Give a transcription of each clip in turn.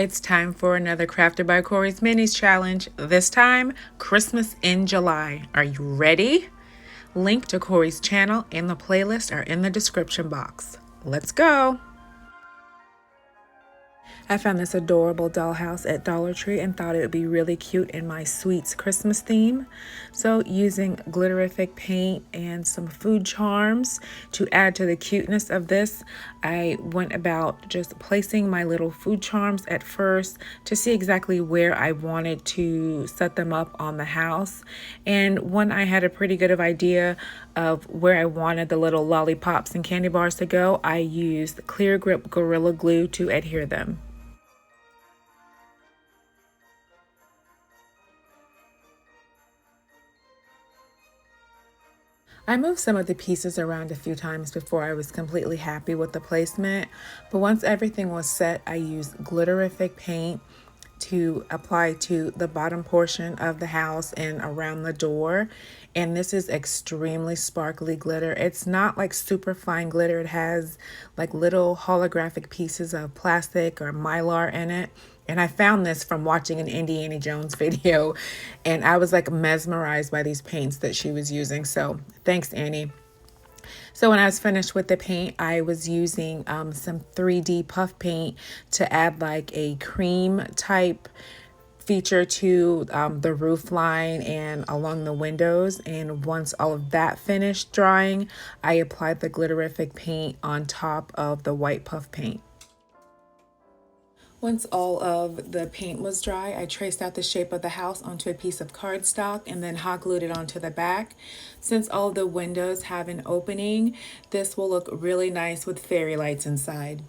It's time for another Crafted by Cories Minis challenge. This time, Christmas in July. Are you ready? Link to Cories' channel and the playlist are in the description box. Let's go! I found this adorable dollhouse at DollarTree and thought it would be really cute in my sweets Christmas theme. So using glitterific paint and some food charms to add to the cuteness of this, I went about just placing my little food charms at first to see exactly where I wanted to set them up on the house. And when I had a pretty good of idea of where I wanted the little lollipops and candy bars to go, I used clear grip Gorilla Glue to adhere them. I moved some of the pieces around a few times before I was completely happy with the placement, but once everything was set, I used glitterific paint to apply to the bottom portion of the house and around the door. And this is extremely sparkly glitter. It's not like super fine glitter. It has like little holographic pieces of plastic or mylar in it. And I found this from watching an Indiana Jones video, and I was like mesmerized by these paints that she was using. So thanks, Annie. So when I was finished with the paint, I was using some 3D puff paint to add like a cream type feature to the roof line and along the windows. And once all of that finished drying, I applied the glitterific paint on top of the white puff paint. Once all of the paint was dry, I traced out the shape of the house onto a piece of cardstock and then hot glued it onto the back. Since all of the windows have an opening, this will look really nice with fairy lights inside.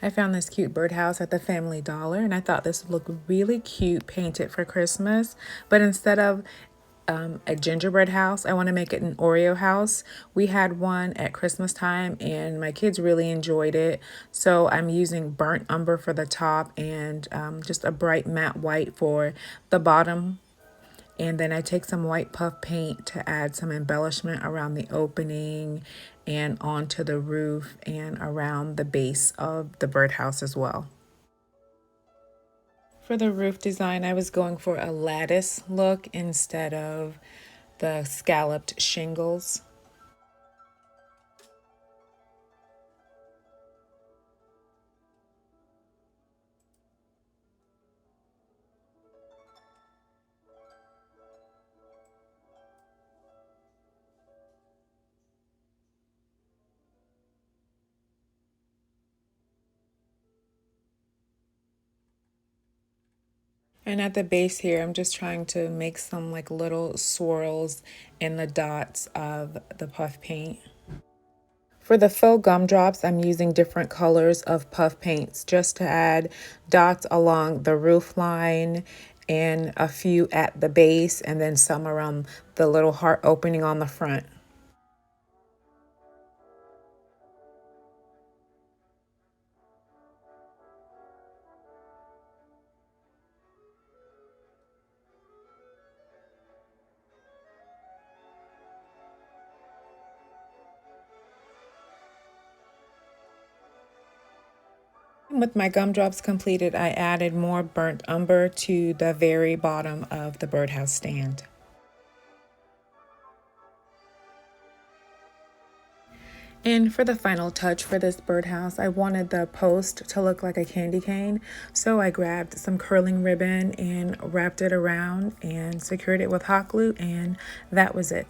I found this cute birdhouse at the Family Dollar, and I thought this would look really cute painted for Christmas. But instead of a gingerbread house, I want to make it an Oreo house. We had one at Christmas time, and my kids really enjoyed it. So I'm using burnt umber for the top and just a bright matte white for the bottom. And then I take some white puff paint to add some embellishment around the opening and onto the roof and around the base of the birdhouse as well. For the roof design, I was going for a lattice look instead of the scalloped shingles. And at the base here, I'm just trying to make some like little swirls in the dots of the puff paint. For the faux gumdrops, I'm using different colors of puff paints just to add dots along the roof line and a few at the base and then some around the little heart opening on the front. With my gumdrops completed, I added more burnt umber to the very bottom of the birdhouse stand. And for the final touch for this birdhouse, I wanted the post to look like a candy cane. So I grabbed some curling ribbon and wrapped it around and secured it with hot glue, and that was it.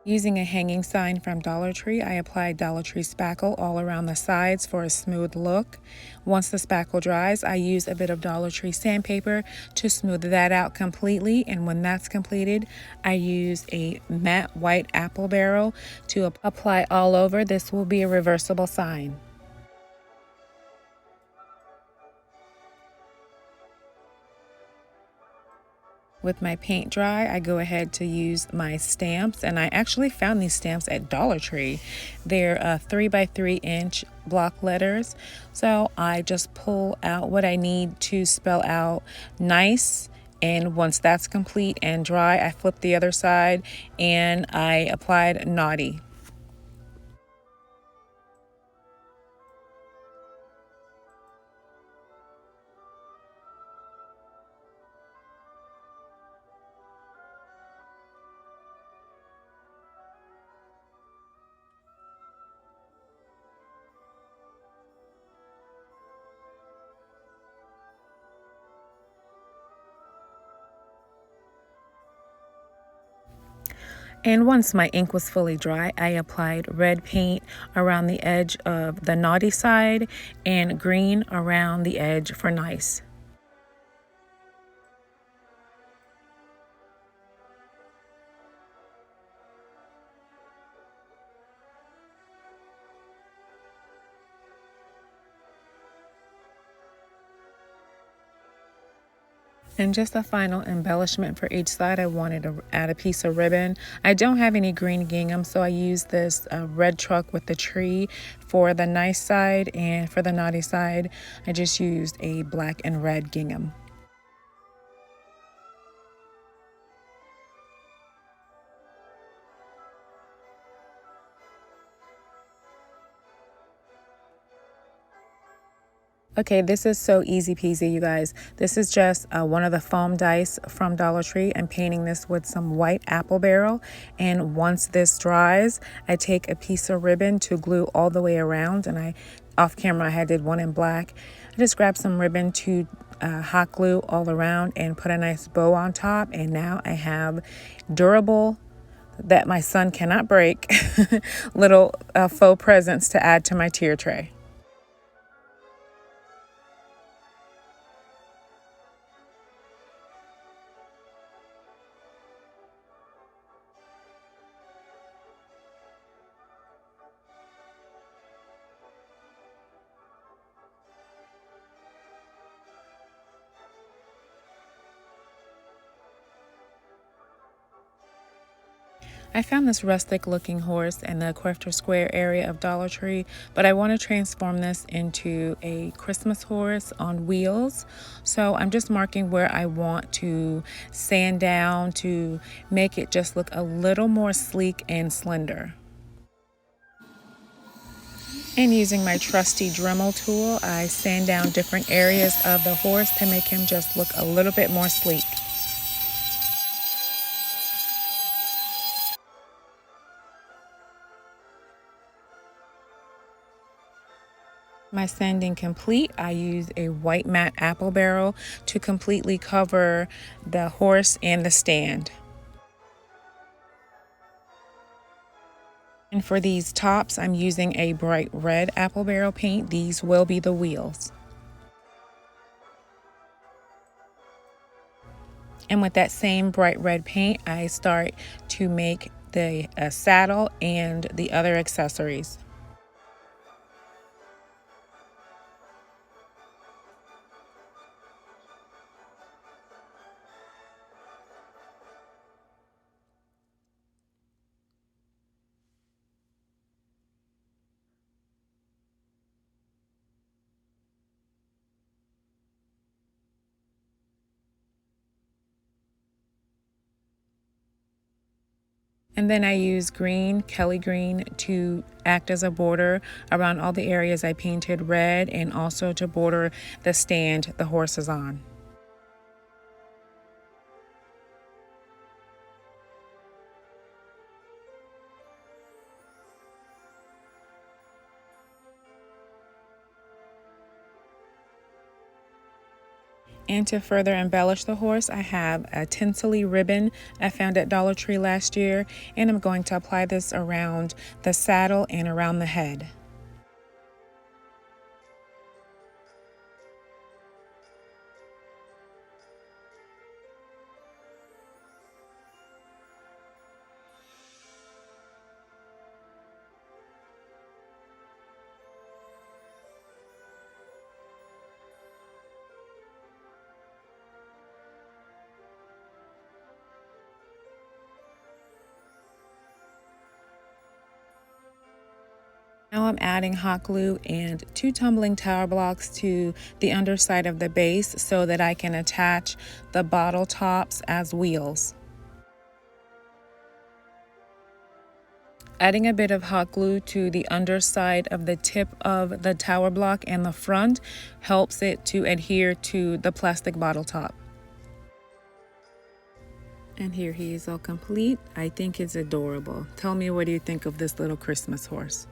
Using a hanging sign from Dollar Tree, I applied Dollar Tree spackle all around the sides for a smooth look. Once the spackle dries, I use a bit of Dollar Tree sandpaper to smooth that out completely. And when that's completed, I use a matte white apple barrel to apply all over. This will be a reversible sign. With my paint dry, I go ahead to use my stamps, and I actually found these stamps at Dollar Tree. They're 3 by 3 inch block letters. So I just pull out what I need to spell out nice. And once that's complete and dry, I flip the other side and I applied naughty. And once my ink was fully dry, I applied red paint around the edge of the naughty side and green around the edge for nice. And just a final embellishment for each side, I wanted to add a piece of ribbon. I don't have any green gingham, so I used this red truck with the tree for the nice side, and for the naughty side, I just used a black and red gingham. Okay, this is so easy peasy, you guys. This is just one of the foam dice from Dollar Tree. I'm painting this with some white apple barrel. And once this dries, I take a piece of ribbon to glue all the way around. And off camera, I did one in black. I just grabbed some ribbon to hot glue all around and put a nice bow on top. And now I have durable, that my son cannot break, little faux presents to add to my tier tray. I found this rustic looking horse in the Equester Square area of Dollar Tree, but I want to transform this into a Christmas horse on wheels. So I'm just marking where I want to sand down to make it just look a little more sleek and slender. And using my trusty Dremel tool, I sand down different areas of the horse to make him just look a little bit more sleek. My sanding complete, I use a white matte apple barrel to completely cover the horse and the stand. And for these tops, I'm using a bright red apple barrel paint. These will be the wheels. And with that same bright red paint, I start to make the saddle and the other accessories. And then I use green, Kelly green, to act as a border around all the areas I painted red, and also to border the stand the horse is on. And to further embellish the horse, I have a tinselly ribbon I found at Dollar Tree last year, and I'm going to apply this around the saddle and around the head. Now I'm adding hot glue and 2 tumbling tower blocks to the underside of the base so that I can attach the bottle tops as wheels. Adding a bit of hot glue to the underside of the tip of the tower block and the front helps it to adhere to the plastic bottle top. And here he is all complete. I think it's adorable. Tell me, what do you think of this little Christmas horse?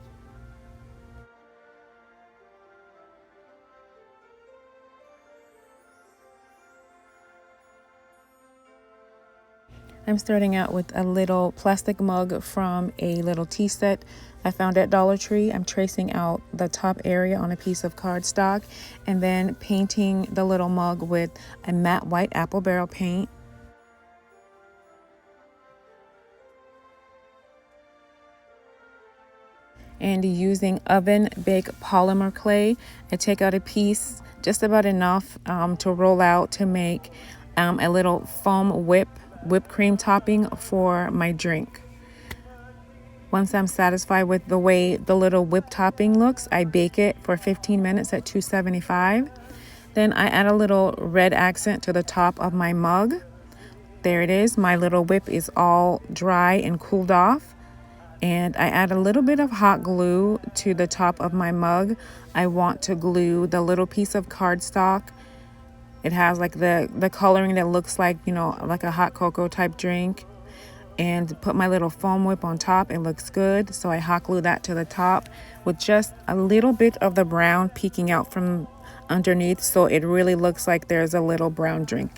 I'm starting out with a little plastic mug from a little tea set I found at Dollar Tree. I'm tracing out the top area on a piece of cardstock and then painting the little mug with a matte white apple barrel paint. And using oven bake polymer clay, I take out a piece, just about enough to roll out to make a little foam whipped cream topping for my drink. Once I'm satisfied with the way the little whipped topping looks, I bake it for 15 minutes at 275. Then I add a little red accent to the top of my mug. There it is. My little whip is all dry and cooled off. And I add a little bit of hot glue to the top of my mug. I want to glue the little piece of cardstock. It has like the coloring that looks like, like a hot cocoa type drink. And put my little foam whip on top. It looks good. So I hot glue that to the top with just a little bit of the brown peeking out from underneath. So it really looks like there's a little brown drink.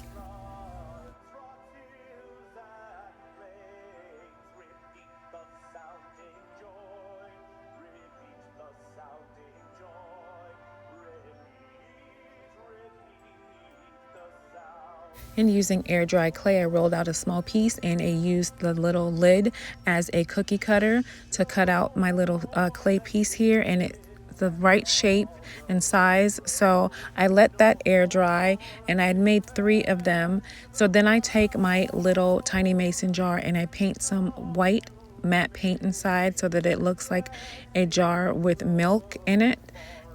And using air dry clay, I rolled out a small piece and I used the little lid as a cookie cutter to cut out my little clay piece here, and it's the right shape and size. So I let that air dry, and I had made 3 of them. So then I take my little tiny mason jar and I paint some white matte paint inside so that it looks like a jar with milk in it.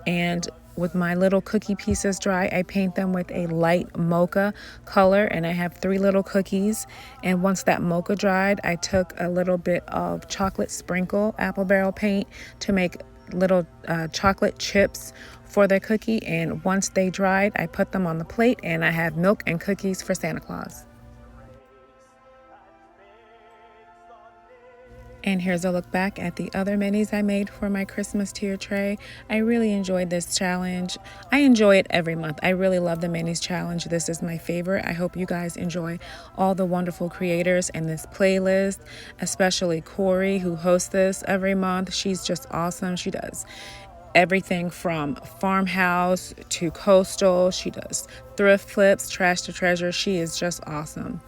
And with my little cookie pieces dry, I paint them with a light mocha color, and I have 3 little cookies. And once that mocha dried, I took a little bit of chocolate sprinkle apple barrel paint to make little chocolate chips for the cookie. And once they dried, I put them on the plate, and I have milk and cookies for Santa Claus. And here's a look back at the other minis I made for my Christmas tier tray. I really enjoyed this challenge. I enjoy it every month. I really love the minis challenge. This is my favorite. I hope you guys enjoy all the wonderful creators in this playlist, especially Corey, who hosts this every month. She's just awesome. She does everything from farmhouse to coastal. She does thrift flips, trash to treasure. She is just awesome.